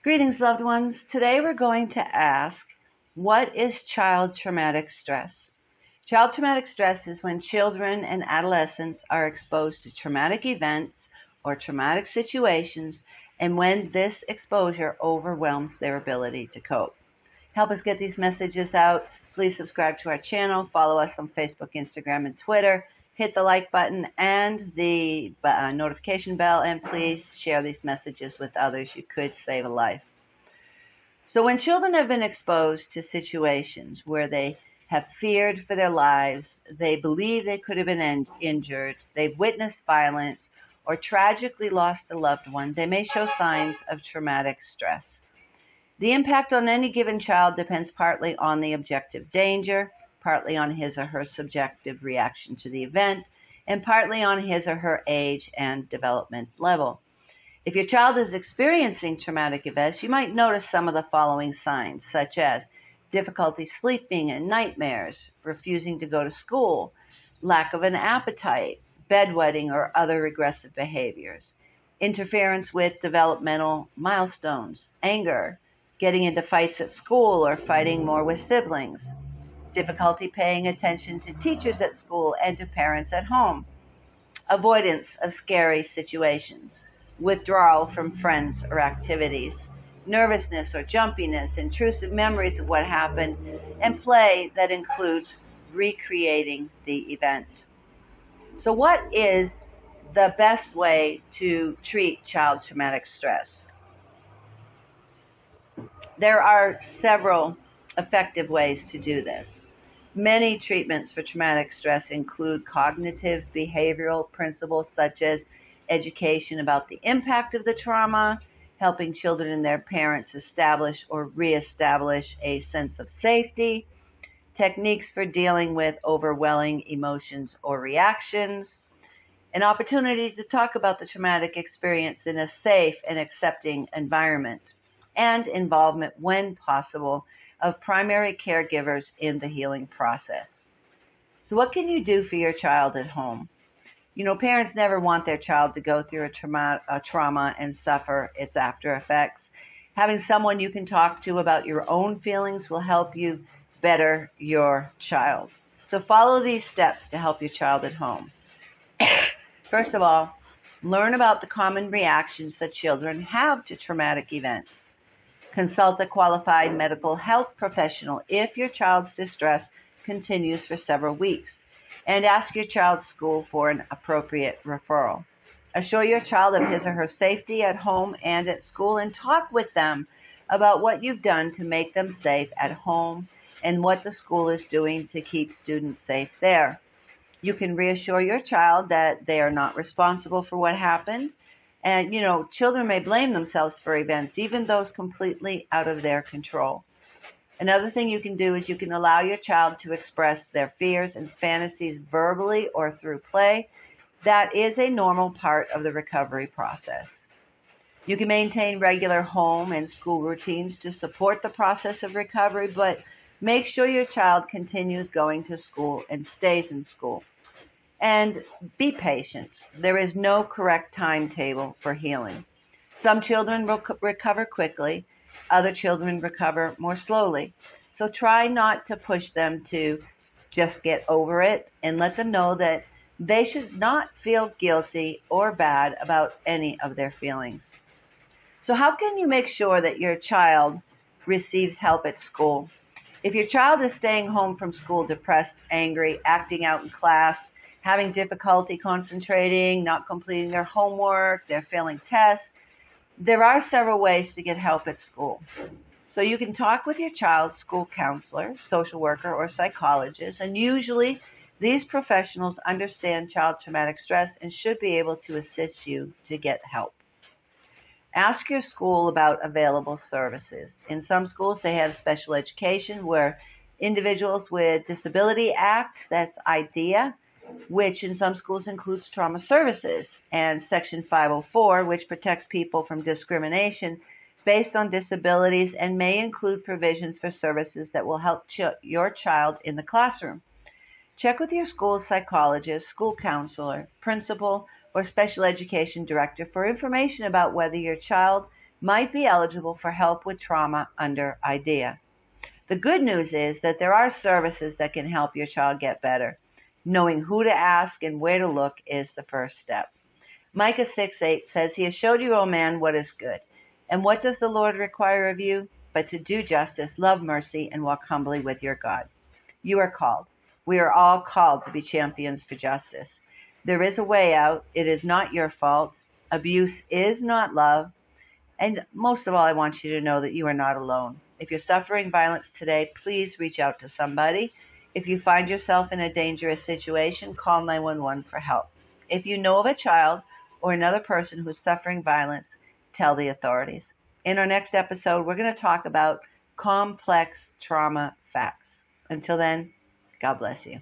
Greetings, loved ones. Today we're going to ask, what is child traumatic stress? Child traumatic stress is when children and adolescents are exposed to traumatic events or traumatic situations, and when this exposure overwhelms their ability to cope. Help us get these messages out. Please subscribe to our channel, follow us on Facebook, Instagram, and Twitter. Hit the like button and the notification bell, and please share these messages with others. You could save a life. So when children have been exposed to situations where they have feared for their lives, they believe they could have been injured, they've witnessed violence, or tragically lost a loved one, they may show signs of traumatic stress. The impact on any given child depends partly on the objective danger, partly on his or her subjective reaction to the event, and partly on his or her age and development level. If your child is experiencing traumatic events, you might notice some of the following signs, such as difficulty sleeping and nightmares, refusing to go to school, lack of an appetite, bedwetting or other regressive behaviors, interference with developmental milestones, anger, getting into fights at school or fighting more with siblings, difficulty paying attention to teachers at school and to parents at home, avoidance of scary situations, withdrawal from friends or activities, nervousness or jumpiness, intrusive memories of what happened, and play that includes recreating the event. So what is the best way to treat child traumatic stress? There are several effective ways to do this. Many treatments for traumatic stress include cognitive behavioral principles such as education about the impact of the trauma, helping children and their parents establish or reestablish a sense of safety, techniques for dealing with overwhelming emotions or reactions, an opportunity to talk about the traumatic experience in a safe and accepting environment, and involvement, when possible, of primary caregivers in the healing process. So what can you do for your child at home? You know, parents never want their child to go through a trauma and suffer its after effects. Having someone you can talk to about your own feelings will help you better your child. So follow these steps to help your child at home. First of all, learn about the common reactions that children have to traumatic events. Consult a qualified mental health professional if your child's distress continues for several weeks, and ask your child's school for an appropriate referral. Assure your child of his or her safety at home and at school, and talk with them about what you've done to make them safe at home and what the school is doing to keep students safe there. You can reassure your child that they are not responsible for what happened. And, children may blame themselves for events, even those completely out of their control. Another thing you can do is you can allow your child to express their fears and fantasies verbally or through play. That is a normal part of the recovery process. You can maintain regular home and school routines to support the process of recovery, but make sure your child continues going to school and stays in school. And be patient. There is no correct timetable for healing. Some children will recover quickly. Other children recover more slowly. So try not to push them to just get over it, and let them know that they should not feel guilty or bad about any of their feelings. So how can you make sure that your child receives help at school? If your child is staying home from school depressed, angry, acting out in class, having difficulty concentrating, not completing their homework, they're failing tests, there are several ways to get help at school. So you can talk with your child's school counselor, social worker, or psychologist, and usually these professionals understand child traumatic stress and should be able to assist you to get help. Ask your school about available services. In some schools, they have special education where Individuals with Disability Act, that's IDEA, which in some schools includes trauma services, and Section 504, which protects people from discrimination based on disabilities and may include provisions for services that will help your child in the classroom. Check with your school's psychologist, school counselor, principal, or special education director for information about whether your child might be eligible for help with trauma under IDEA. The good news is that there are services that can help your child get better. Knowing who to ask and where to look is the first step. Micah 6:8 says, He has showed you, O man, what is good. And what does the Lord require of you? But to do justice, love mercy, and walk humbly with your God. You are called. We are all called to be champions for justice. There is a way out. It is not your fault. Abuse is not love. And most of all, I want you to know that you are not alone. If you're suffering violence today, please reach out to somebody. If you find yourself in a dangerous situation, call 911 for help. If you know of a child or another person who's suffering violence, tell the authorities. In our next episode, we're going to talk about complex trauma facts. Until then, God bless you.